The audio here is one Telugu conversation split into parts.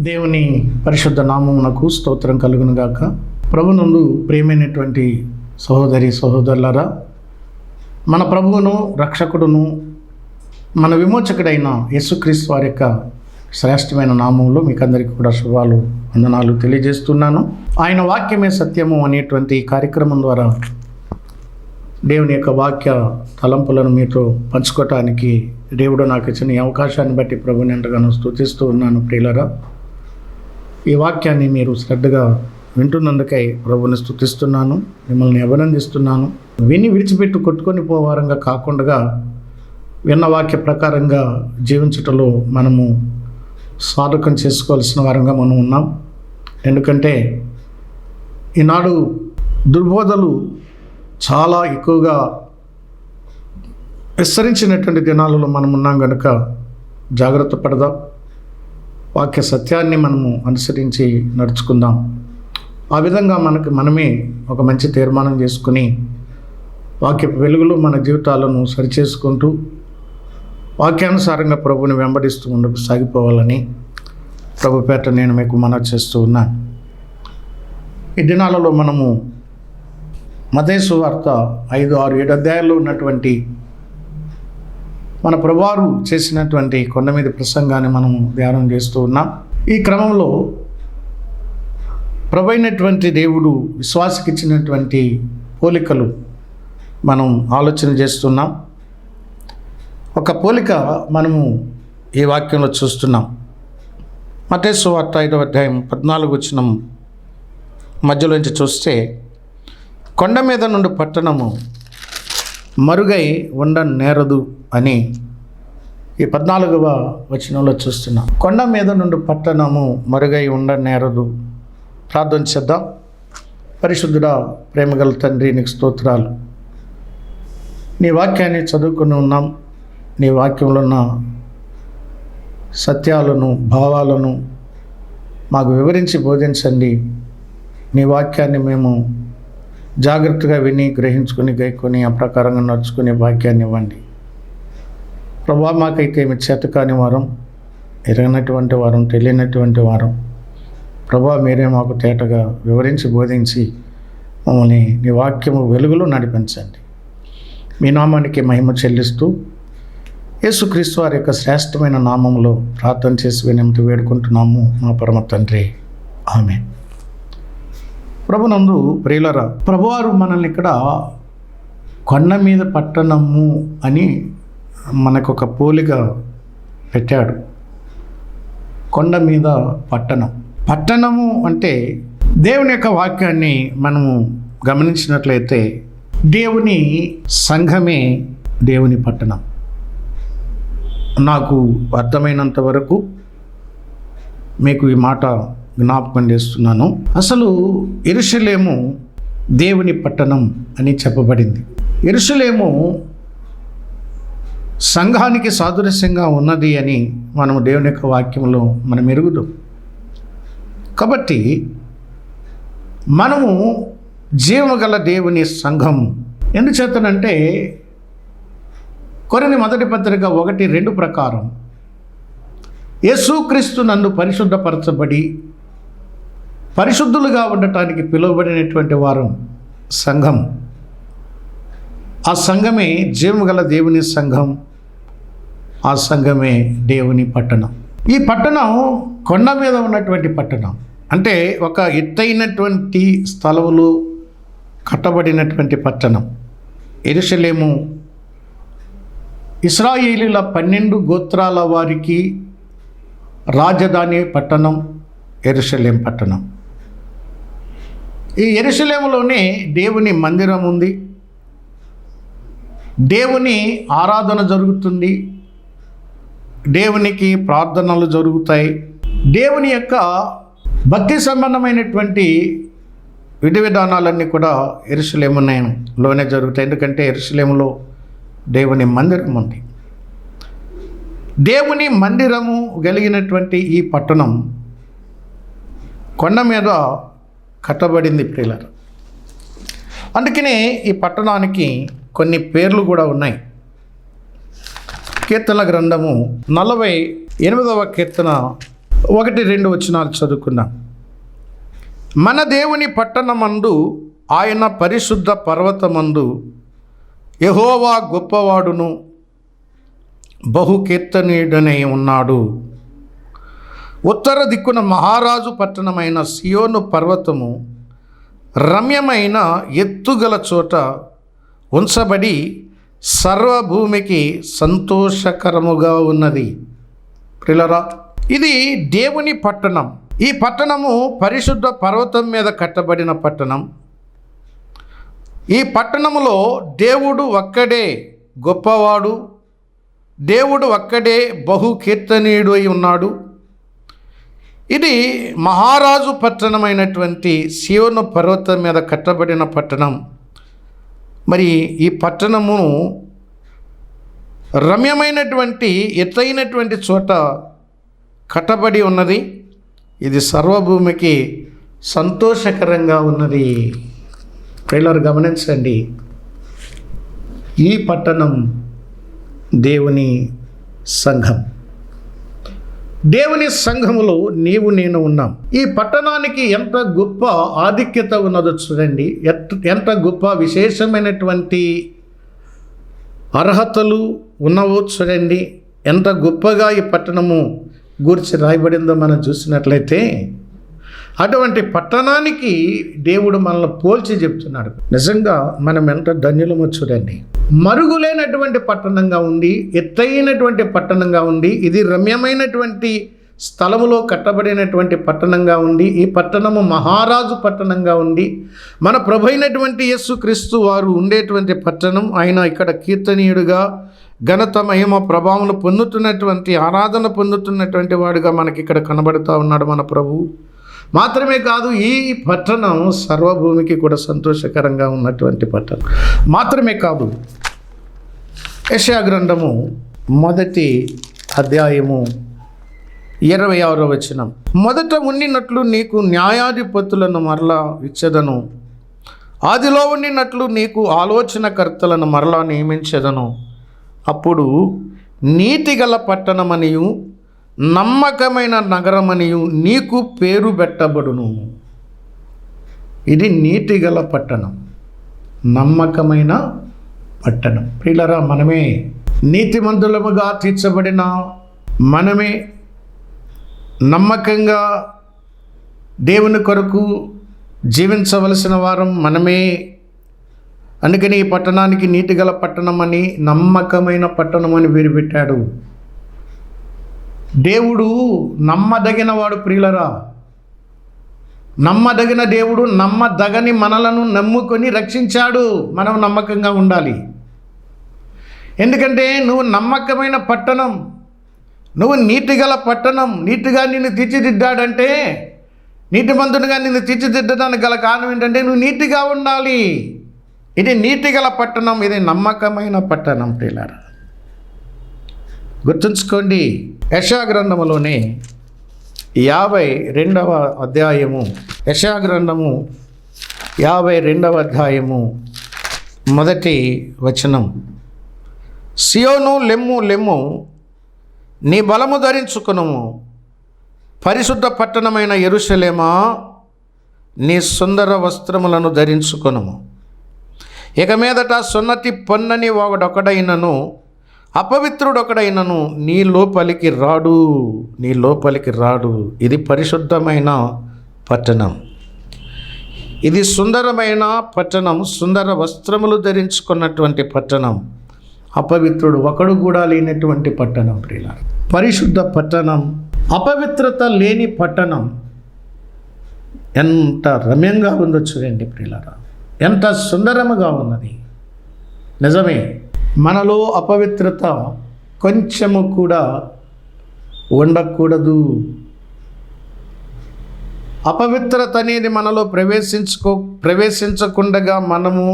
దేవుని పరిశుద్ధ నామమునకు స్తోత్రం కలుగును గాక. ప్రభునందు ప్రియమైనటువంటి సహోదరి సహోదరులారా, మన ప్రభువును రక్షకుడును మన విమోచకుడైన యేసుక్రీస్తు వారి యొక్క శ్రేష్టమైన నామంలో మీకు అందరికీ కూడా శుభాలు వందనాలు తెలియజేస్తున్నాను. ఆయన వాక్యమే సత్యము అనేటువంటి కార్యక్రమం ద్వారా దేవుని యొక్క వాక్య తలంపులను మీతో పంచుకోవటానికి దేవుడు నాకు ఇచ్చిన ఈ అవకాశాన్ని బట్టి ప్రభుని ఎంతగానో స్తుతిస్తూ ఉన్నాను. ప్రియులారా, ఈ వాక్యాన్ని మీరు శ్రద్ధగా వింటున్నందుకై ప్రభుని స్తుతిస్తున్నాను, మిమ్మల్ని అభినందిస్తున్నాను. విని విడిచిపెట్టు కొట్టుకొని పోవారంగా కాకుండా విన్న వాక్య ప్రకారంగా జీవించటంలో మనము సాధకం చేసుకోవాల్సిన వారంగా మనం ఉన్నాం. ఎందుకంటే ఈనాడు దుర్బోధలు చాలా ఎక్కువగా విస్తరించినటువంటి దినాలలో మనం ఉన్నాం కనుక జాగ్రత్త పడదాం. వాక్య సత్యాన్ని మనము అనుసరించి నడుచుకుందాం. ఆ విధంగా మనమే ఒక మంచి తీర్మానం చేసుకుని వాక్య వెలుగులో మన జీవితాలను సరిచేసుకుంటూ వాక్యానుసారంగా ప్రభుని వెంబడిస్తూ ముందుకు సాగిపోవాలని ప్రభు పేట నేను మీకు మనవి చేస్తూ ఉన్నాను. ఈ దినాలలో మనము మత్తయి సువార్త 5, 6, 7 అధ్యాయాల్లో ఉన్నటువంటి మన ప్రభువారు చేసినటువంటి కొండ మీద ప్రసంగాన్ని మనము ధ్యానం చేస్తూ ఉన్నాం. ఈ క్రమంలో ప్రభు అయినటువంటి దేవుడు విశ్వాసకి ఇచ్చినటువంటి పోలికలు మనం ఆలోచన చేస్తున్నాం. ఒక పోలిక మనము ఈ వాక్యంలో చూస్తున్నాం. మత్తయి సువార్త 5వ అధ్యాయం 14 వచనం మధ్యలోంచి చూస్తే, కొండ మీద నుండి పట్టణము మరుగై ఉండ నేరదు అని ఈ 14వ వచనంలో చూస్తున్నాం. కొండ మీద నుండి పట్టణము మరుగై ఉండ నేరదు. ప్రార్థన చేద్దాం. పరిశుద్ధుడా, ప్రేమగల తండ్రి, నీకు స్తోత్రాలు. నీ వాక్యాన్ని చదువుకుని ఉన్నాం. నీ వాక్యంలో ఉన్న సత్యాలను, భావాలను మాకు వివరించి బోధించండి. నీ వాక్యాన్ని మేము జాగ్రత్తగా విని గ్రహించుకొని గైకొని ఆ ప్రకారంగా నడుచుకునే భాగ్యాన్ని ఇవ్వండి. ప్రభా, మాకైతే మీ చేతకాని వారం, ఎరగనటువంటి వారం, తెలియనటువంటి వారం. ప్రభా, మీరే మాకు తేటగా వివరించి బోధించి మమ్మల్ని నీ వాక్యము వెలుగులో నడిపించండి. మీ నామానికి మహిమ చెల్లిస్తూ యేసుక్రీస్తు వారి యొక్క శ్రేష్టమైన నామంలో ప్రార్థన చేసి వినంత వేడుకుంటున్నాము మా పరమ తండ్రి, ఆమేన్. ప్రభునందు ప్రియులరా, ప్రభువారు మనల్ని ఇక్కడ కొండ మీద పట్టణము అని మనకు ఒక పోలిక పెట్టాడు. కొండ మీద పట్టణము అంటే దేవుని యొక్క వాక్యాన్ని మనము గమనించినట్లయితే దేవుని సంఘమే దేవుని పట్టణం. నాకు అర్థమైనంత వరకు మీకు ఈ మాట జ్ఞాపకం చేస్తున్నాను. అసలు యెరూషలేము దేవుని పట్టణం అని చెప్పబడింది. యెరూషలేము సంఘానికి సాదృశ్యంగా ఉన్నది అని మనము దేవుని యొక్క వాక్యంలో మనం ఎరుగుదాం. కాబట్టి మనము జీవము గల దేవుని సంఘం. ఎందుచేతనంటే కొరింథీ మొదటి పత్రిక 1:2 ప్రకారం యేసుక్రీస్తు నందు పరిశుద్ధపరచబడి పరిశుద్ధులుగా ఉండటానికి పిలువబడినటువంటి వారు సంఘం. ఆ సంఘమే జీవము గల దేవుని సంఘం. ఆ సంఘమే దేవుని పట్టణం. ఈ పట్టణం కొండ మీద ఉన్నటువంటి పట్టణం. అంటే ఒక ఎత్తైనటువంటి స్థలములో కట్టబడినటువంటి పట్టణం. యెరూషలేము ఇశ్రాయేలీల 12 గోత్రాల వారికి రాజధాని పట్టణం యెరూషలేం పట్టణం. ఈ యెరూషలేములోనే దేవుని మందిరం ఉంది. దేవుని ఆరాధన జరుగుతుంది. దేవునికి ప్రార్థనలు జరుగుతాయి. దేవుని యొక్క భక్తి సంబంధమైనటువంటి విధి విధానాలన్నీ కూడా యెరూషలేములోనే జరుగుతాయి. ఎందుకంటే యెరూషలేములో దేవుని మందిరం ఉంది. దేవుని మందిరము కలిగినటువంటి ఈ పట్టణం కొండ మీద కట్టబడింది ప్రియులారా. అందుకనే ఈ పట్టణానికి కొన్ని పేర్లు కూడా ఉన్నాయి. కీర్తనల గ్రంథము 48వ కీర్తన 1-2 వచనాలు చదువుకుందాం. మన దేవుని పట్టణమందు, ఆయన పరిశుద్ధ పర్వతమందు యెహోవా గొప్పవాడును బహుకీర్తనీయుడనై ఉన్నాడు. ఉత్తర దిక్కున మహారాజు పట్టణమైన సియోను పర్వతము రమ్యమైన ఎత్తుగల చోట ఉంచబడి సర్వభూమికి సంతోషకరముగా ఉన్నది. ప్రియులారా, ఇది దేవుని పట్టణం. ఈ పట్టణము పరిశుద్ధ పర్వతం మీద కట్టబడిన పట్టణం. ఈ పట్టణములో దేవుడు ఒక్కడే గొప్పవాడు, దేవుడు ఒక్కడే బహుకీర్తనీయుడు అయి ఉన్నాడు. ఇది మహారాజు పట్టణమైనటువంటి సియోను పర్వతం మీద కట్టబడిన పట్టణం. మరి ఈ పట్టణము రమ్యమైనటువంటి ఎత్తైనటువంటి చోట కట్టబడి ఉన్నది. ఇది సర్వభూమికి సంతోషకరంగా ఉన్నది. ప్రియులారా, గమనించండి, ఈ పట్టణం దేవుని సంఘం. దేవుని సంఘములో నీవు నేను ఉన్నాం. ఈ పట్టణానికి ఎంత గొప్ప ఆధిక్యత ఉన్నదో చూడండి. ఎంత గొప్ప విశేషమైనటువంటి అర్హతలు ఉన్నవో చూడండి. ఎంత గొప్పగా ఈ పట్టణము గూర్చి రాయబడిందో మనం చూసినట్లయితే, అటువంటి పట్టణానికి దేవుడు మనల్ని పోల్చి చెప్తున్నాడు. నిజంగా మనం ఎంత ధన్యులమో చూడండి. మరుగులేనటువంటి పట్టణంగా ఉంది, ఎత్తైనటువంటి పట్టణంగా ఉంది. ఇది రమ్యమైనటువంటి స్థలములో కట్టబడినటువంటి పట్టణంగా ఉంది. ఈ పట్టణము మహారాజు పట్టణంగా ఉంది. మన ప్రభు అయినటువంటి యేసుక్రీస్తు వారు ఉండేటువంటి పట్టణం. ఆయన ఇక్కడ కీర్తనీయుడుగా ఘనత, మహిమ, ప్రభావం పొందుతున్నటువంటి, ఆరాధన పొందుతున్నటువంటి వాడుగా మనకి ఇక్కడ కనబడుతూ ఉన్నాడు మన ప్రభు. మాత్రమే కాదు, ఈ పట్టణం సర్వభూమికి కూడా సంతోషకరంగా ఉన్నటువంటి పట్టణం. మాత్రమే కాదు, యెషయా గ్రంథము 1 వచనం, మొదట ఉండినట్లు నీకు న్యాయాధిపతులను మరలా ఇచ్చెదను, ఆదిలో ఉండినట్లు నీకు ఆలోచనకర్తలను మరలా నియమించెదను. అప్పుడు నీతిగల పట్టణమనియు నమ్మకమైన నగరమనియు నీకు పేరు పెట్టబడును. ఇది నీతిగల పట్టణం, నమ్మకమైన పట్టణం. ప్రియులారా, మనమే నీతిమంతులముగా తీర్చబడిన, మనమే నమ్మకంగా దేవుని కొరకు జీవించవలసిన వారం మనమే. అందుకని ఈ పట్టణానికి నీతిగల పట్టణం అని, నమ్మకమైన పట్టణం అని పేరు పెట్టాడు. దేవుడు నమ్మదగిన వాడు. ప్రియులరా, నమ్మదగిన దేవుడు నమ్మదగని మనలను నమ్ముకొని రక్షించాడు. మనం నమ్మకంగా ఉండాలి. ఎందుకంటే నువ్వు నమ్మకమైన పట్టణం, నువ్వు నీతిగల పట్టణం. నీతిగా నిన్ను తీర్చిదిద్దాడంటే, నీతిమంతునిగా నిన్ను తీర్చిదిద్దడానికి గల కారణం ఏంటంటే నువ్వు నీతిగా ఉండాలి. ఇది నీతిగల పట్టణం, ఇది నమ్మకమైన పట్టణం. ప్రియులారా, గుర్తుంచుకోండి. యెషయా గ్రంథములోనే 52వ అధ్యాయము, యెషయా గ్రంథము 52వ అధ్యాయము 1 వచనం, సియోను లెమ్ము లెమ్ము, నీ బలము ధరించుకొనుము, పరిశుద్ధ పట్టణమైన యెరూషలేమా నీ సుందర వస్త్రములను ధరించుకొనుము. ఇక మీదట సున్నతి పొన్నని ఒకడొకడైనను, అపవిత్రుడొకడైనను నీ లోపలికి రాడు, నీ లోపలికి రాడు. ఇది పరిశుద్ధమైన పట్టణం, ఇది సుందరమైన పట్టణం, సుందర వస్త్రములు ధరించుకున్నటువంటి పట్టణం, అపవిత్రుడు ఒకడు కూడా లేనటువంటి పట్టణం. ప్రియులారా, పరిశుద్ధ పట్టణం, అపవిత్రత లేని పట్టణం. ఎంత రమ్యంగా ఉందో చూడండి ప్రియులారా, ఎంత సుందరముగా ఉన్నది. నిజమే, మనలో అపవిత్రత కొంచెము కూడా ఉండకూడదు. అపవిత్రత అనేది మనలో ప్రవేశించకుండా మనము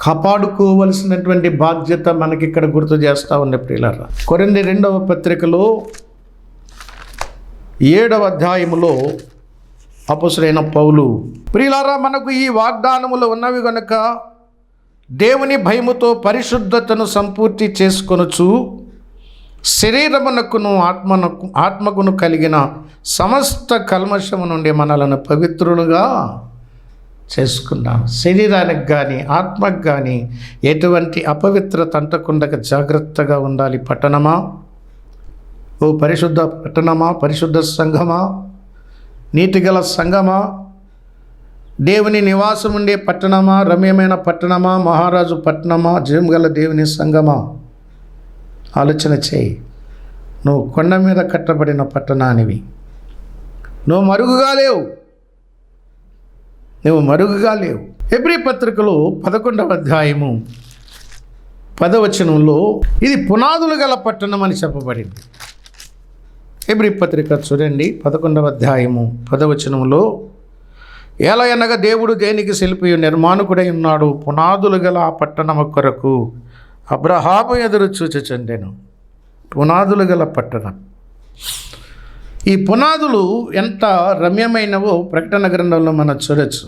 కాపాడుకోవలసినటువంటి బాధ్యత మనకి ఇక్కడ గుర్తు చేస్తూ ఉంది ప్రియులారా. కొరింథీ 2వ పత్రికలో 7వ అధ్యాయములో అపొస్తలుడైన పౌలు, ప్రియులారా, మనకు ఈ వాగ్దానములు ఉన్నవి గనుక దేవుని భయముతో పరిశుద్ధతను సంపూర్తి చేసుకొనుచు శరీరమునకును ఆత్మకును కలిగిన సమస్త కల్మషము నుండి మనలను పవిత్రులుగా చేసుకున్నాం. శరీరానికి కానీ ఆత్మకు కానీ ఎటువంటి అపవిత్రత అంటకుండా జాగ్రత్తగా ఉండాలి. పట్టణమా, ఓ పరిశుద్ధ పట్టణమా, పరిశుద్ధ సంఘమా, నీతిగల సంఘమా, దేవుని నివాసం ఉండే పట్టణమా, రమ్యమైన పట్టణమా, మహారాజు పట్టణమా, జీవగల దేవుని సంఘమా, ఆలోచన చేయి. నువ్వు కొండ మీద కట్టబడిన పట్టణానివి. నువ్వు మరుగుగా లేవు. హెబ్రీ పత్రికలో 11వ అధ్యాయము 10వ వచనంలో ఇది పునాదులు గల పట్టణం అని చెప్పబడింది. హెబ్రీ పత్రిక చూడండి, 11వ అధ్యాయము 10వ వచనంలో, ఎలాగనగా దేవుడు దేనికి శిల్పి నిర్మాణకుడై ఉన్నాడు, పునాదులు గల ఆ పట్టణము కొరకు అబ్రహాము ఎదురు చూచుచుండెను. పునాదులు గల పట్టణం. ఈ పునాదులు ఎంత రమ్యమైనవో ప్రకటన గ్రంథంలో మనం చూడొచ్చు.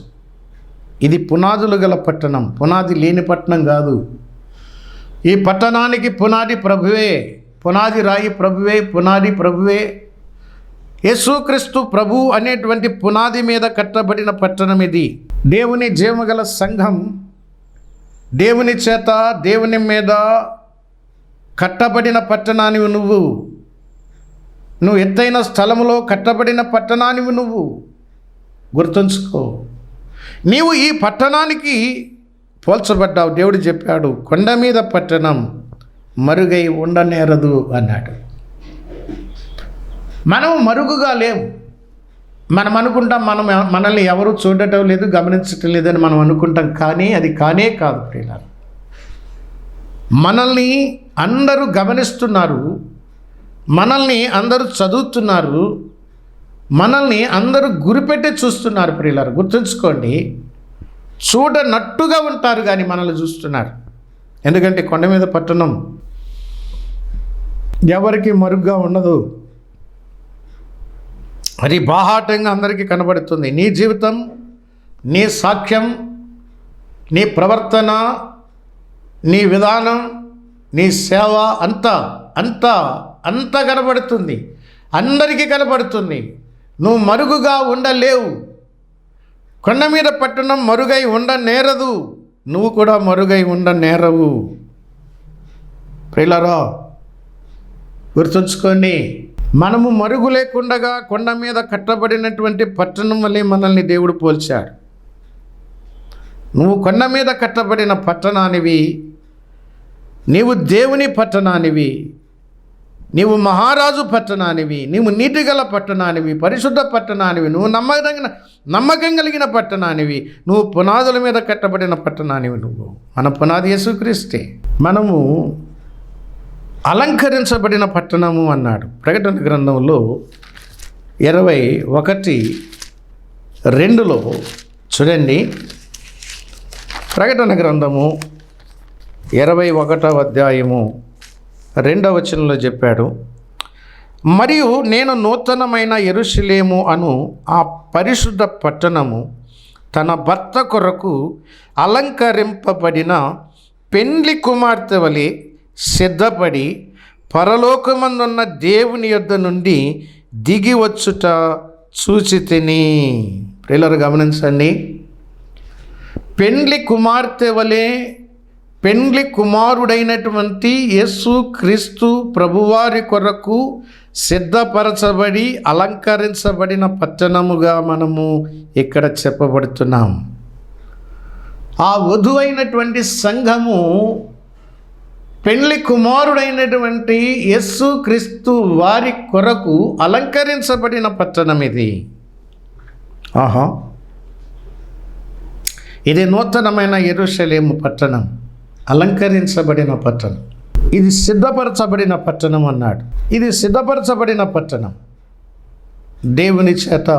ఇది పునాదులు గల పట్టణం, పునాది లేని పట్టణం కాదు. ఈ పట్టణానికి పునాది ప్రభువే, పునాది రాయి ప్రభువే, పునాది ప్రభువే. యేసుక్రీస్తు ప్రభు అనేటువంటి పునాది మీద కట్టబడిన పట్టణం ఇది. దేవుని జీవగల సంఘం, దేవుని చేత దేవుని మీద కట్టబడిన పట్టణానివి నువ్వు ఎత్తైన స్థలములో కట్టబడిన పట్టణానివి నువ్వు. గుర్తుంచుకో, నీవు ఈ పట్టణానికి పోల్చబడ్డావు. దేవుడు చెప్పాడు, కొండ మీద పట్టణం మరుగై ఉండనేరదు అన్నాడు. మనం మరుగుగా లేవు. మనం అనుకుంటాం మనల్ని ఎవరు చూడటం లేదు, గమనించటం లేదని మనం అనుకుంటాం. కానీ అది కానే కాదు ప్రియులారా. మనల్ని అందరూ గమనిస్తున్నారు, మనల్ని అందరూ చదువుతున్నారు, మనల్ని అందరూ గురిపెట్టి చూస్తున్నారు ప్రియులారా. గుర్తుంచుకోండి, చూడనట్టుగా ఉంటారు కానీ మనల్ని చూస్తున్నారు. ఎందుకంటే కొండ మీద పట్టణం ఎవరికి మరుగుగా ఉండదు. అది బాహాటంగా అందరికీ కనబడుతుంది. నీ జీవితం, నీ సాక్ష్యం, నీ ప్రవర్తన, నీ విధానం, నీ సేవ అంతా కనబడుతుంది, అందరికీ కనబడుతుంది. నువ్వు మరుగుగా ఉండలేవు. కొండ మీద పట్టణం మరుగై ఉండనేరదు, నువ్వు కూడా మరుగై ఉండనేరవు. ప్రియులారా, గుర్తుంచుకోండి, మనము మరుగు లేకుండగా కొండ మీద కట్టబడినటువంటి పట్టణం వల్లే మనల్ని దేవుడు పోల్చాడు. నువ్వు కొండ మీద కట్టబడిన పట్టణానివి, నీవు దేవుని పట్టణానివి, నీవు మహారాజు పట్టణానివి, నీవు నీతిగల పట్టణానివి, పరిశుద్ధ పట్టణానివి, నువ్వు నమ్మకం కలిగిన పట్టణానివి, నువ్వు పునాదుల మీద కట్టబడిన పట్టణానివి. మన పునాది యేసుక్రీస్తే. మనము అలంకరించబడిన పట్టణము అన్నాడు ప్రకటన గ్రంథంలో 21:2 చూడండి. ప్రకటన గ్రంథము 21వ అధ్యాయము 2వ వచనంలో చెప్పాడు, మరియు నేను నూతనమైన యెరూషలేము అను ఆ పరిశుద్ధ పట్టణము తన భర్త కొరకు అలంకరింపబడిన పెండ్లి కుమార్తె వలె సిద్ధపడి పరలోకమందున్న దేవుని యొద్ద నుండి దిగి వచ్చుట చూచితిని. ప్రియులారా, గమనించండి. పెండ్లి కుమార్తె వలె పెండ్లి కుమారుడైనటువంటి యేసు క్రీస్తు ప్రభువారి కొరకు సిద్ధపరచబడి అలంకరించబడిన పట్టణముగా మనము ఇక్కడ చెప్పబడుతున్నాం. ఆ వధువైనటువంటి సంఘము పెండ్లి కుమారుడైనటువంటి యేసు క్రీస్తు వారి కొరకు అలంకరించబడిన పట్టణం ఇది. ఇది నూతనమైన యెరూషలేము పట్టణం, అలంకరించబడిన పట్టణం. ఇది సిద్ధపరచబడిన పట్టణం అన్నాడు. ఇది సిద్ధపరచబడిన పట్టణం, దేవుని చేత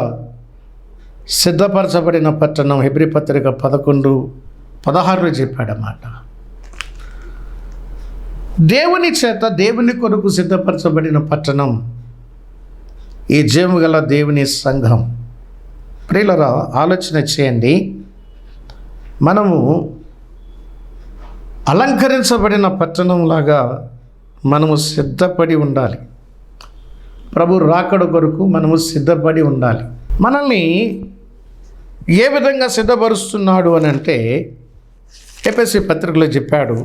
సిద్ధపరచబడిన పట్టణం. హెబ్రీ పత్రిక 11:16 చెప్పాడన్నమాట. దేవుని చేత దేవుని కొరకు సిద్ధపరచబడిన పట్టణం ఈ జీవగల దేవుని సంఘం. ప్రియులారా, ఆలోచన చేయండి. మనము అలంకరించబడిన పట్టణంలాగా మనము సిద్ధపడి ఉండాలి. ప్రభు రాకడ కొరకు మనము సిద్ధపడి ఉండాలి. మనల్ని ఏ విధంగా సిద్ధపరుస్తున్నాడు అని అంటే ఎఫెసీ పత్రికలో చెప్పాడు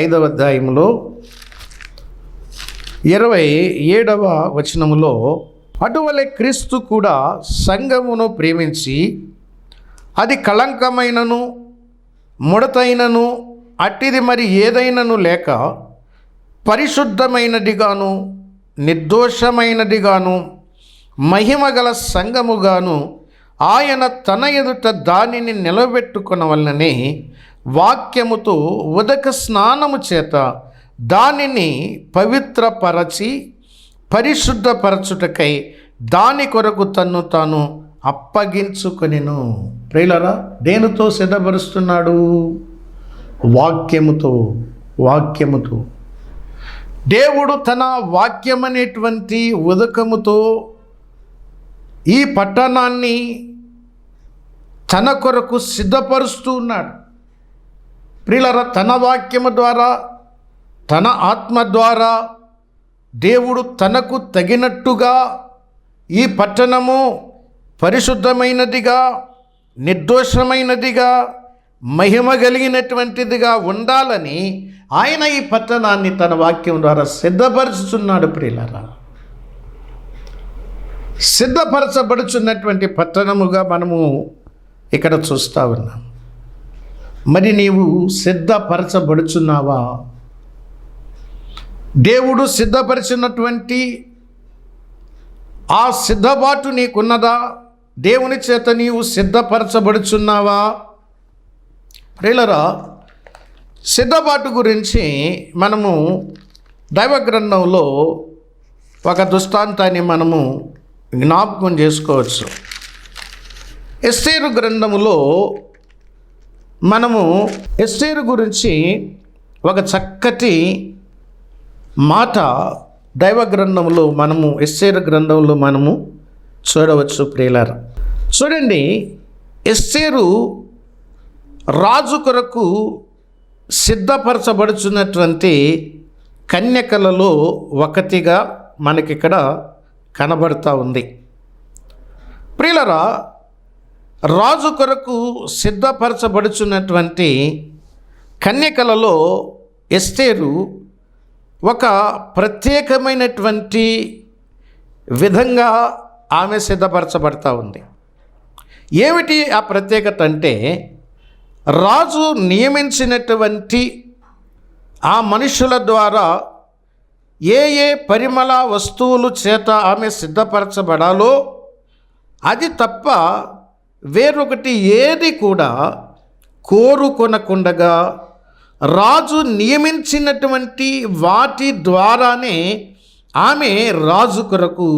5వ అధ్యాయంలో 27వ వచనములో, అటువలే క్రీస్తు కూడా సంఘమును ప్రేమించి అది కళంకమైనను ముడతైనను అట్టిది మరి ఏదైనను లేక పరిశుద్ధమైనదిగాను నిర్దోషమైనదిగాను మహిమగల సంఘముగాను ఆయన తన ఎదుట దానిని నిలబెట్టుకొనవలనని వాక్యముతో ఉదక స్నానము చేత దానిని పవిత్రపరచి పరిశుద్ధపరచుటకై దాని కొరకు తన్ను తాను అప్పగించుకొనెను. ప్రియులారా, దేనితో సిద్ధపరుస్తున్నాడు? వాక్యముతో. దేవుడు తన వాక్యం అనేటువంటి ఉదకముతో ఈ పట్టణాన్ని తన కొరకు సిద్ధపరుస్తూ ఉన్నాడు. ప్రియులారా, తన వాక్యము ద్వారా, తన ఆత్మ ద్వారా దేవుడు తనకు తగినట్టుగా ఈ పట్టణము పరిశుద్ధమైనదిగా, నిర్దోషమైనదిగా, మహిమ కలిగినటువంటిదిగా ఉండాలని ఆయన ఈ పట్టణాన్ని తన వాక్యం ద్వారా సిద్ధపరుచుతున్నాడు. ప్రియులారా, సిద్ధపరచబడుచున్నటువంటి పట్టణముగా మనము ఇక్కడ చూస్తూ ఉన్నాం. మరి నీవు సిద్ధపరచబడుచున్నావా? దేవుడు సిద్ధపరిచినటువంటి ఆ సిద్ధపాటు నీకున్నదా? దేవుని చేత నీవు సిద్ధపరచబడుచున్నావా? ప్రియులారా, సిద్ధపాటు గురించి మనము దైవ గ్రంథంలో ఒక దృష్టాంతాన్ని మనము జ్ఞాపకం చేసుకోవచ్చు. ఎస్తేరు గ్రంథములో మనము ఎస్తేరు గురించి ఒక చక్కటి మాట దైవ గ్రంథంలో మనము ఎస్తేరు గ్రంథంలో మనము చూడవచ్చు. ప్రియులారా, చూడండి, ఎస్తేరు రాజు కొరకు సిద్ధపరచబడుచున్నటువంటి కన్యకలలో ఒకటిగా మనకిక్కడ కనబడుతూ ఉంది. ప్రియులారా, రాజు కొరకు సిద్ధపరచబడుచున్నటువంటి కన్యకలలో ఎస్తేరు ఒక ప్రత్యేకమైనటువంటి విధంగా ఆమె సిద్ధపరచబడతా ఉంది. ఏమిటి ఆ ప్రత్యేకత అంటే, రాజు నియమించినటువంటి ఆ మనుషుల ద్వారా ఏ ఏ పరిమళ వస్తువులు చేత ఆమె సిద్ధపరచబడాలో అది తప్ప వేరొకటి ఏది కూడా కోరుకొనకుండగా రాజు నియమించినటువంటి వాటి ద్వారానే ఆమె రాజు కొరకు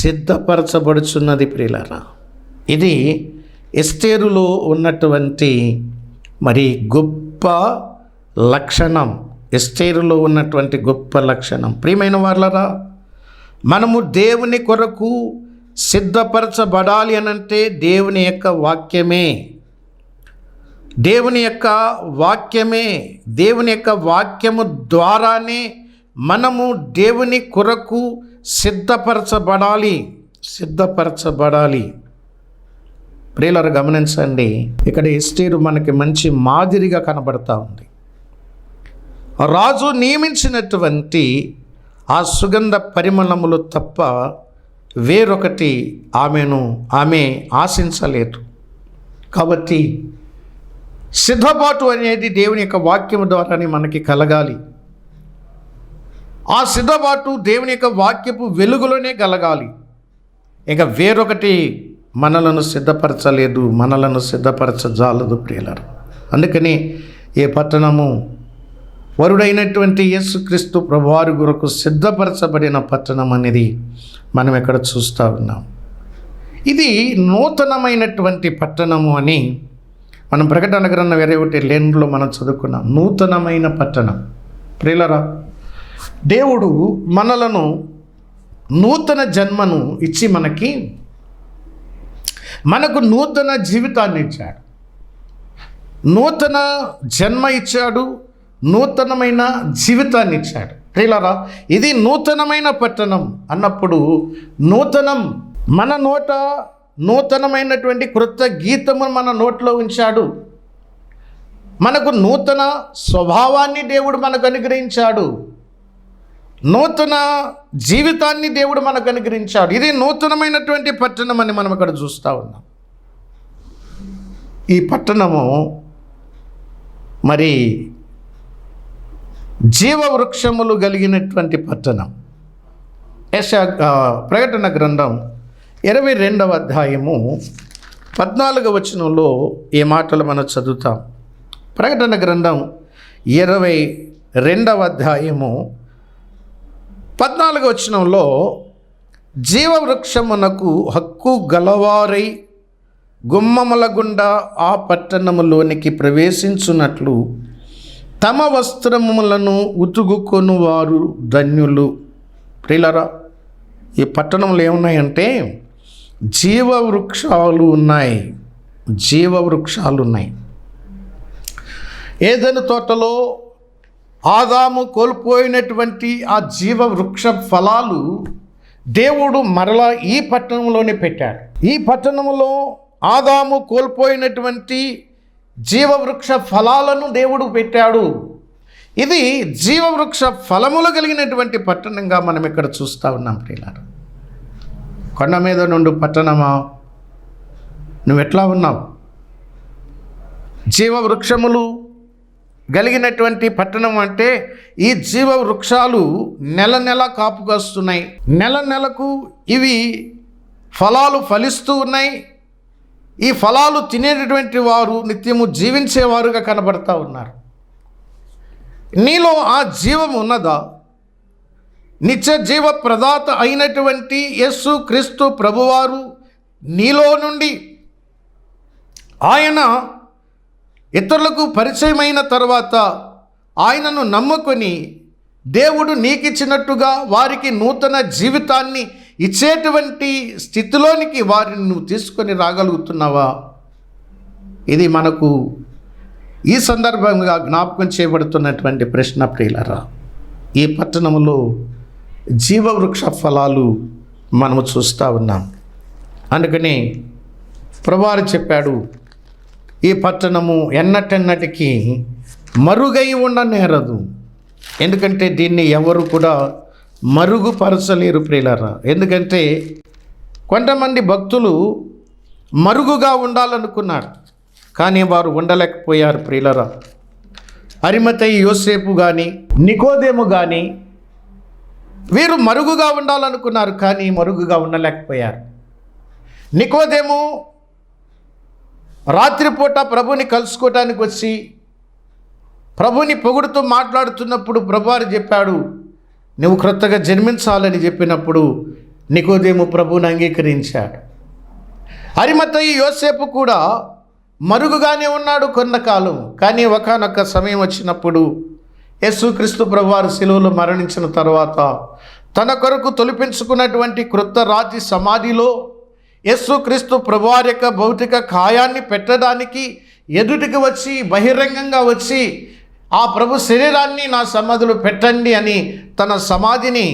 సిద్ధపరచబడుచున్నది. ప్రియులారా, ఇది ఎస్తేరులో ఉన్నటువంటి మరి గొప్ప లక్షణం. ఎస్తేరులో ఉన్నటువంటి గొప్ప లక్షణం. ప్రియమైన వాళ్ళరా, మనము దేవుని కొరకు సిద్ధపరచబడాలి అనంటే దేవుని యొక్క వాక్యమే, దేవుని యొక్క వాక్యము ద్వారానే మనము దేవుని కొరకు సిద్ధపరచబడాలి. ప్రియులారా, గమనించండి, ఇక్కడ ఎస్తేరు మనకి మంచి మాదిరిగా కనబడతా ఉంది. రాజు నియమించినటువంటి ఆ సుగంధ పరిమళములు తప్ప వేరొకటి ఆమె ఆశించలేదు. కాబట్టి సిద్ధపాటు అనేది దేవుని యొక్క వాక్యము ద్వారానే మనకి కలగాలి. ఆ సిద్ధపాటు దేవుని యొక్క వాక్యపు వెలుగులోనే కలగాలి. ఇక వేరొకటి మనలను సిద్ధపరచలేదు, మనలను సిద్ధపరచజాలదు. ప్రియులారా, అందుకని ఏ పట్టణము వరుడైనటువంటి యేసుక్రీస్తు ప్రభువారి కొరకు సిద్ధపరచబడిన పట్టణం అనేది మనం ఇక్కడ చూస్తూ ఉన్నాం. ఇది నూతనమైనటువంటి పట్టణము అని మనం ప్రకటన గ్రంథం 21:2లో మనం చదువుకున్నాం. నూతనమైన పట్టణం. ప్రియులారా, దేవుడు మనలను నూతన జన్మను ఇచ్చి మనకు నూతన జీవితాన్ని ఇచ్చాడు, నూతన జన్మ ఇచ్చాడు, నూతనమైన జీవితాన్ని ఇచ్చాడు. ప్రియులారా, ఇది నూతనమైన పట్టణం అన్నప్పుడు నూతనం మన నోట నూతనమైనటువంటి క్రొత్త గీతము మన నోట్లో ఉంచాడు. మనకు నూతన స్వభావాన్ని దేవుడు మనకు అనుగ్రహించాడు. నూతన జీవితాన్ని దేవుడు మనకు అనుగ్రహించాడు. ఇది నూతనమైనటువంటి పట్టణం అని మనం ఇక్కడ చూస్తూ ఉన్నాం. ఈ పట్టణము మరి జీవవృక్షములు కలిగినటువంటి పట్టణం. ప్రకటన గ్రంథం 22వ అధ్యాయము 14వ వచనంలో ఈ మాటలు మనం చదువుతాం. ప్రకటన గ్రంథం 22వ అధ్యాయము 14వ వచనంలో, జీవవృక్షమునకు హక్కు గలవారై గుమ్మముల గుండా ఆ పట్టణములోనికి ప్రవేశించున్నట్లు తమ వస్త్రములను ఉతుకుకొని వారు ధన్యులు. ప్రియులారా, ఈ పట్టణంలో ఏమున్నాయంటే జీవవృక్షాలు ఉన్నాయి. జీవవృక్షాలు ఉన్నాయి. ఏదెను తోటలో ఆదాము కోల్పోయినటువంటి ఆ జీవవృక్ష ఫలాలు దేవుడు మరలా ఈ పట్టణంలోనే పెట్టాడు. ఈ పట్టణంలో ఆదాము కోల్పోయినటువంటి జీవవృక్ష ఫలాలను దేవుడు పెట్టాడు. ఇది జీవవృక్ష ఫలములు కలిగినటువంటి పట్టణంగా మనం ఇక్కడ చూస్తూ ఉన్నాం. ప్రియులారా, కొండ మీద నుండి పట్టణమా, నువ్వు ఎట్లా ఉన్నావు? జీవవృక్షములు కలిగినటువంటి పట్టణం అంటే ఈ జీవవృక్షాలు నెల నెల కాపుకొస్తున్నాయి. నెల నెలకు ఇవి ఫలాలు ఫలిస్తూ ఉన్నాయి. ఈ ఫలాలు తినేటటువంటి వారు నిత్యము జీవించేవారుగా కనబడతా ఉన్నారు. నీలో ఆ జీవం ఉన్నదా? నిత్య జీవ ప్రదాత అయినటువంటి యేసు క్రీస్తు ప్రభువారు నీలో నుండి ఆయన ఇతరులకు పరిచయమైన తర్వాత ఆయనను నమ్ముకొని దేవుడు నీకిచ్చినట్టుగా వారికి నూతన జీవితాన్ని ఇచ్చేటువంటి స్థితిలోనికి వారిని నువ్వు తీసుకొని రాగలుగుతున్నావా? ఇది మనకు ఈ సందర్భంగా జ్ఞాపకం చేయబడుతున్నటువంటి ప్రశ్న. ప్రియులారా, ఈ పట్టణంలో జీవవృక్ష ఫలాలు మనము చూస్తూ ఉన్నాం. అందుకని ప్రభువారు చెప్పాడు, ఈ పట్టణము ఎన్నటెన్నటికీ మరుగై ఉండనేరదు. ఎందుకంటే దీన్ని ఎవరు కూడా మరుగుపరచలేరు. ప్రియులారా, ఎందుకంటే కొంతమంది భక్తులు మరుగుగా ఉండాలనుకున్నారు, కానీ వారు ఉండలేకపోయారు. ప్రియులారా, అరిమతయి యోసేపు కానీ నికోదేము కానీ వీరు మరుగుగా ఉండాలనుకున్నారు, కానీ మరుగుగా ఉండలేకపోయారు. నికోదేము రాత్రిపూట ప్రభుని కలుసుకోవటానికి వచ్చి ప్రభుని పొగుడుతూ మాట్లాడుతున్నప్పుడు ప్రభువారు చెప్పాడు, నువ్వు క్రొత్తగా జన్మించాలని చెప్పినప్పుడు నికోదేము ప్రభువుని అంగీకరించాడు. అరిమతయి యోసేపు కూడా మరుగుగానే ఉన్నాడు కొంతకాలం, కానీ ఒకానొక సమయం వచ్చినప్పుడు యేసుక్రీస్తు ప్రభువారు శిలువలో మరణించిన తర్వాత తన కొరకు తొలిపించుకున్నటువంటి క్రొత్త రాతి సమాధిలో యేసుక్రీస్తు ప్రభువారి యొక్క భౌతిక కాయాన్ని పెట్టడానికి ఎదుటికి వచ్చి బహిరంగంగా వచ్చి ఆ ప్రభు శరీరాన్ని నా సమాధిలో పెట్టండి అని తన సమాధిని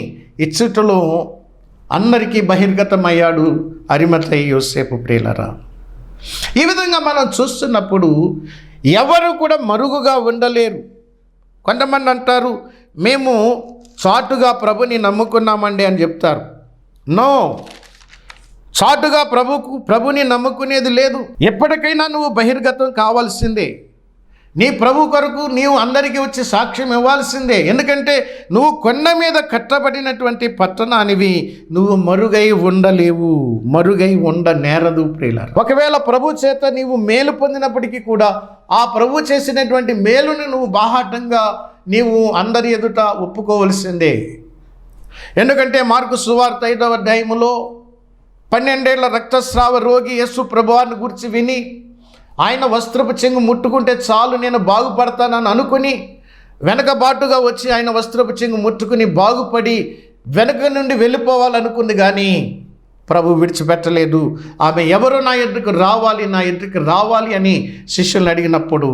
ఇచ్చుటలో అందరికీ బహిర్గతమయ్యాడు అరిమతయి యోసేపు. ప్రియులారా, ఈ విధంగా మనం చూస్తున్నప్పుడు ఎవరు కూడా మరుగుగా ఉండలేరు. కొంతమంది అంటారు, మేము చాటుగా ప్రభుని నమ్ముకున్నామండి అని చెప్తారు. నో, చాటుగా ప్రభుని నమ్ముకునేది లేదు. ఎప్పటికైనా నువ్వు బహిర్గతం కావాల్సిందే. నీ ప్రభు కొరకు నీవు అందరికీ వచ్చి సాక్ష్యం ఇవ్వాల్సిందే. ఎందుకంటే నువ్వు కొండ మీద కట్టబడినటువంటి పట్టణానివి, నువ్వు మరుగై ఉండలేవు, మరుగై ఉండనేరదు. ప్రియులారా, ఒకవేళ ప్రభు చేత నీవు మేలు పొందినప్పటికీ కూడా ఆ ప్రభు చేసినటువంటి మేలును నువ్వు బాహాటంగా నీవు అందరి ఎదుట ఒప్పుకోవలసిందే. ఎందుకంటే మార్కు సువార్త 5వ అధ్యాయములో 12 ఏళ్ల రక్తస్రావ రోగి యేసు ప్రభువారిని గురించి విని ఆయన వస్త్రపు చెంగు ముట్టుకుంటే చాలు నేను బాగుపడతానని అనుకుని వెనకబాటుగా వచ్చి ఆయన వస్త్రపు చెంగు ముట్టుకుని బాగుపడి వెనక నుండి వెళ్ళిపోవాలనుకుంది, కానీ ప్రభు విడిచిపెట్టలేదు. ఆమె ఎవరో నా ఎదుటికి రావాలి అని శిష్యులను అడిగినప్పుడు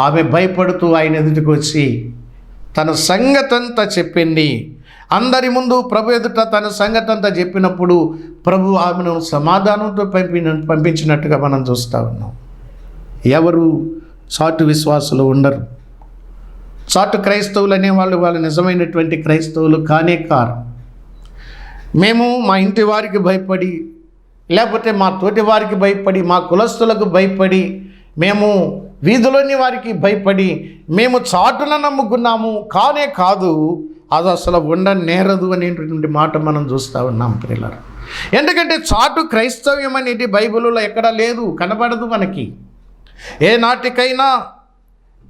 ఆమె భయపడుతూ ఆయన ఎదుటికి వచ్చి తన సంగతంతా చెప్పింది. అందరి ముందు ప్రభు ఎదుట తన సంగతంతా చెప్పినప్పుడు ప్రభు ఆమెను సమాధానంతో పంపించినట్టుగా మనం చూస్తూ ఉన్నాం. ఎవరు చాటు విశ్వాసులు ఉండరు. చాటు క్రైస్తవులు అనేవాళ్ళు వాళ్ళు నిజమైనటువంటి క్రైస్తవులు కానే కారు. మేము మా ఇంటి వారికి భయపడి, లేకపోతే మా తోటి వారికి భయపడి, మా కులస్తులకు భయపడి, మేము వీధిలోని వారికి భయపడి మేము చాటున నమ్ముకున్నాము కానే కాదు. అది అసలు ఉండనేరదు అనేటువంటి మాట మనం చూస్తూ ఉన్నాం ప్రియులారా. ఎందుకంటే చాటు క్రైస్తవ్యం అనేది బైబిల్లో ఎక్కడా లేదు, కనబడదు మనకి. ఏ నాటికైనా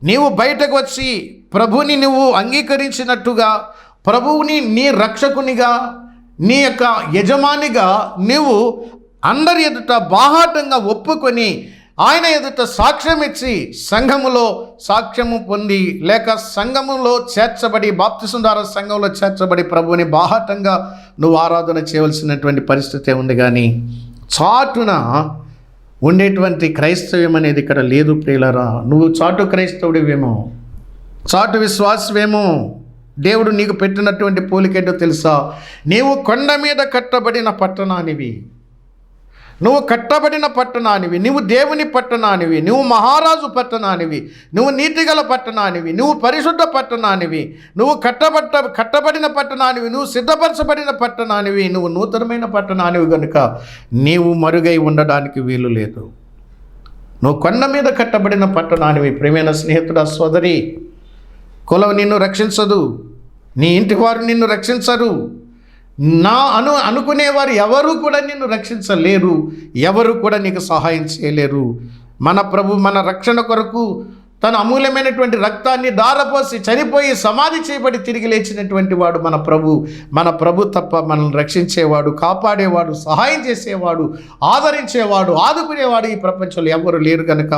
నీవు బయటకు వచ్చి ప్రభువుని నువ్వు అంగీకరించినట్టుగా, ప్రభువుని నీ రక్షకునిగా, నీ యొక్క యజమానిగా నీవు అందరి ఎదుట బాహాటంగా ఒప్పుకొని ఆయన ఎదుట సాక్ష్యం ఇచ్చి సంఘములో సాక్ష్యము పొంది, లేక సంఘములో చేర్చబడి, బాప్తిసం ద్వారా సంఘంలో చేర్చబడి ప్రభువుని బాహాటంగా నువ్వు ఆరాధన చేయవలసినటువంటి పరిస్థితి ఉంది. కానీ చాటున ఉండేటువంటి క్రైస్తవ్యం అనేది ఇక్కడ లేదు ప్రియులారా. నువ్వు చాటు క్రైస్తవుడివేమో, చాటు విశ్వాసమేమో. దేవుడు నీకు పెట్టినటువంటి పోలికేటో తెలుసా? నీవు కొండ మీద కట్టబడిన పట్టణానివి, నువ్వు కట్టబడిన పట్టణానివి, నువ్వు దేవుని పట్టణానివి, నువ్వు మహారాజు పట్టణానివి, నువ్వు నీతిగల పట్టణానివి, నువ్వు పరిశుద్ధ పట్టణానివి, నువ్వు కట్టబడిన పట్టణానివి, నువ్వు సిద్ధపరచబడిన పట్టణానివి, నువ్వు నూతనమైన పట్టణానివి కనుక నీవు మరుగై ఉండడానికి వీలు లేదు. నువ్వు కొండ మీద కట్టబడిన పట్టణానివి. ప్రియమైన స్నేహితుడా, సోదరి, కులం నిన్ను రక్షించదు, నీ ఇంటి వారు నిన్ను రక్షించరు, అనుకునేవారు ఎవరు కూడా నిన్ను రక్షించలేరు, ఎవరు కూడా నీకు సహాయం చేయలేరు. మన ప్రభు మన రక్షణ కొరకు తన అమూల్యమైనటువంటి రక్తాన్ని దారపోసి చనిపోయి సమాధి చేయబడి తిరిగి లేచినటువంటి వాడు మన ప్రభు తప్ప మనల్ని రక్షించేవాడు, కాపాడేవాడు, సహాయం చేసేవాడు, ఆదరించేవాడు, ఆదుకునేవాడు ఈ ప్రపంచంలో ఎవరు లేరు. కనుక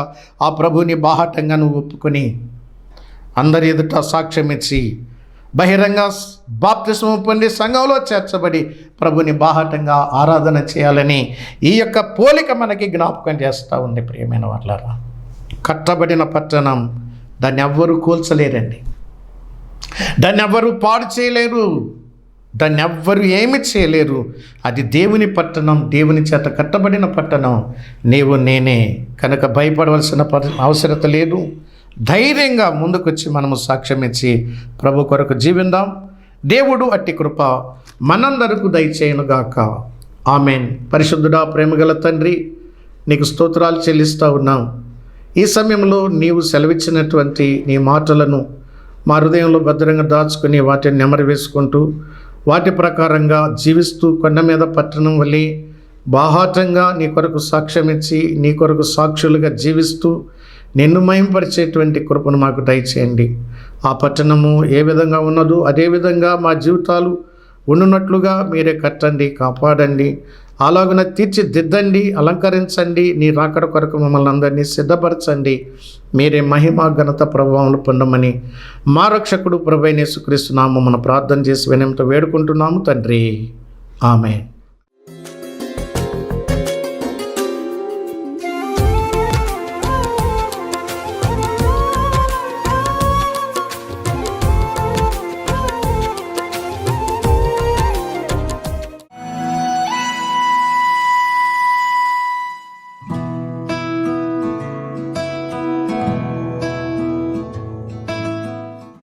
ఆ ప్రభుని బాహాటంగా నువ్వు ఒప్పుకొని అందరి ఎదుట సాక్ష్యం ఇచ్చి బహిరంగ బాప్తిస్మం పొంది సంఘంలో చేర్చబడి ప్రభుని బాహాటంగా ఆరాధన చేయాలని ఈ యొక్క పోలిక మనకి జ్ఞాపకం చేస్తూ ఉంది. ప్రియమైన వాళ్ళారా, కట్టబడిన పట్టణం, దాన్ని ఎవ్వరూ కూల్చలేరండి, దాన్ని ఎవ్వరూ పాడు చేయలేరు, దాన్ని ఎవ్వరూ ఏమి చేయలేరు. అది దేవుని పట్టణం, దేవుని చేత కట్టబడిన పట్టణం, నీవు నేనే. కనుక భయపడవలసిన అవసరత లేదు. ధైర్యంగా ముందుకొచ్చి మనము సాక్ష్యం ఇచ్చి ప్రభు కొరకు జీవిందాం. దేవుడు అట్టి కృప మనందరకు దయచేయునుగాక. ఆమెన్. పరిశుద్ధుడా, ప్రేమగల తండ్రి, నీకు స్తోత్రాలు చెల్లిస్తూ ఉన్నాం. ఈ సమయంలో నీవు సెలవిచ్చినటువంటి నీ మాటలను మా హృదయంలో భద్రంగా దాచుకుని వాటిని నెమరు వేసుకుంటూ వాటి ప్రకారంగా జీవిస్తూ కొండ మీద పట్టణం వలె బాహాటంగా నీ కొరకు సాక్ష్యం ఇచ్చి నీ కొరకు సాక్షులుగా జీవిస్తూ నిన్ను మహింపరిచేటువంటి కృపను మాకు దయచేయండి. ఆ పట్టణము ఏ విధంగా ఉన్నదో అదేవిధంగా మా జీవితాలు ఉండునట్లుగా మీరే కట్టండి, కాపాడండి, అలాగున తీర్చిదిద్దండి, అలంకరించండి. నీ రాకడ కొరకు మమ్మల్ని అందరినీ సిద్ధపరచండి. మీరే మహిమ ఘనత ప్రభావం పొందమని మా రక్షకుడు ప్రభువైన యేసుక్రీస్తు నామమున ప్రార్థన చేసి వినయంతో వేడుకుంటున్నాము తండ్రి. ఆమేన్.